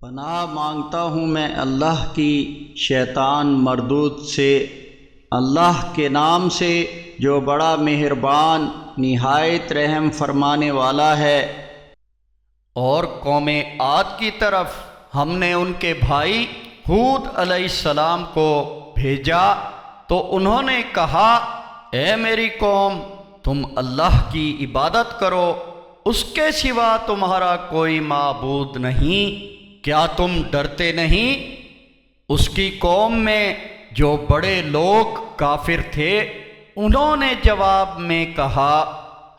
پناہ مانگتا ہوں میں اللہ کی شیطان مردود سے، اللہ کے نام سے جو بڑا مہربان نہایت رحم فرمانے والا ہے۔ اور قوم عاد کی طرف ہم نے ان کے بھائی ہود علیہ السلام کو بھیجا تو انہوں نے کہا، اے میری قوم، تم اللہ کی عبادت کرو، اس کے سوا تمہارا کوئی معبود نہیں، کیا تم ڈرتے نہیں؟ اس کی قوم میں جو بڑے لوگ کافر تھے انہوں نے جواب میں کہا،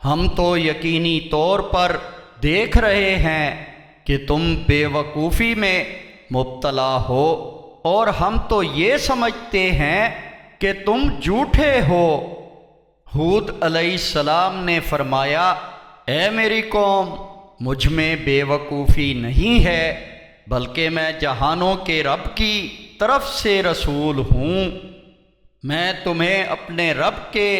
ہم تو یقینی طور پر دیکھ رہے ہیں کہ تم بے وقوفی میں مبتلا ہو، اور ہم تو یہ سمجھتے ہیں کہ تم جھوٹے ہو۔ ہود علیہ السلام نے فرمایا، اے میری قوم، مجھ میں بے وقوفی نہیں ہے، بلکہ میں جہانوں کے رب کی طرف سے رسول ہوں۔ میں تمہیں اپنے رب کے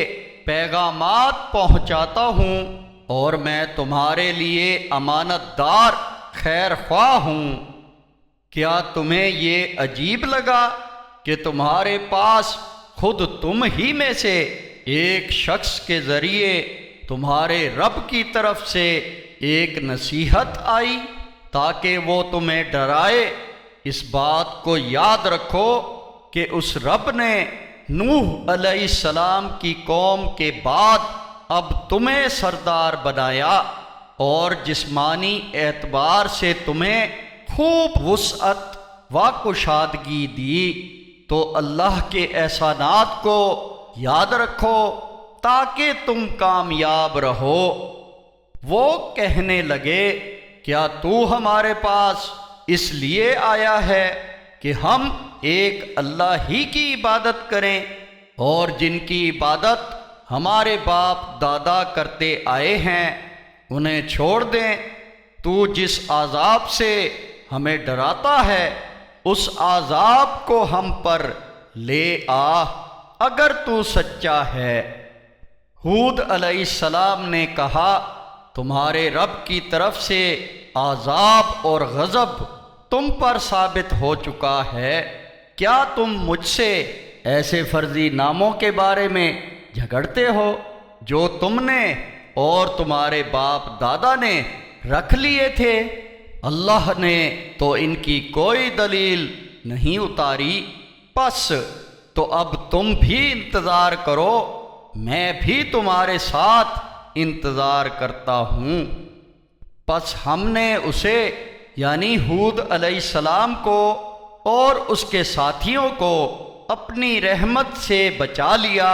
پیغامات پہنچاتا ہوں، اور میں تمہارے لیے امانت دار خیر خواہ ہوں۔ کیا تمہیں یہ عجیب لگا کہ تمہارے پاس خود تم ہی میں سے ایک شخص کے ذریعے تمہارے رب کی طرف سے ایک نصیحت آئی تاکہ وہ تمہیں ڈرائے؟ اس بات کو یاد رکھو کہ اس رب نے نوح علیہ السلام کی قوم کے بعد اب تمہیں سردار بنایا، اور جسمانی اعتبار سے تمہیں خوب وسعت و کشادگی دی، تو اللہ کے احسانات کو یاد رکھو تاکہ تم کامیاب رہو۔ وہ کہنے لگے، کیا تو ہمارے پاس اس لیے آیا ہے کہ ہم ایک اللہ ہی کی عبادت کریں، اور جن کی عبادت ہمارے باپ دادا کرتے آئے ہیں انہیں چھوڑ دیں؟ تو جس عذاب سے ہمیں ڈراتا ہے اس عذاب کو ہم پر لے آ اگر تو سچا ہے۔ ہود علیہ السلام نے کہا، تمہارے رب کی طرف سے عذاب اور غضب تم پر ثابت ہو چکا ہے، کیا تم مجھ سے ایسے فرضی ناموں کے بارے میں جھگڑتے ہو جو تم نے اور تمہارے باپ دادا نے رکھ لیے تھے؟ اللہ نے تو ان کی کوئی دلیل نہیں اتاری، پس تو اب تم بھی انتظار کرو، میں بھی تمہارے ساتھ انتظار کرتا ہوں۔ پس ہم نے اسے یعنی ہود علیہ السلام کو اور اس کے ساتھیوں کو اپنی رحمت سے بچا لیا،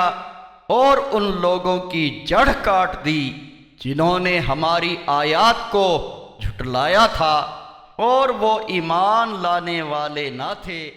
اور ان لوگوں کی جڑ کاٹ دی جنہوں نے ہماری آیات کو جھٹلایا تھا اور وہ ایمان لانے والے نہ تھے۔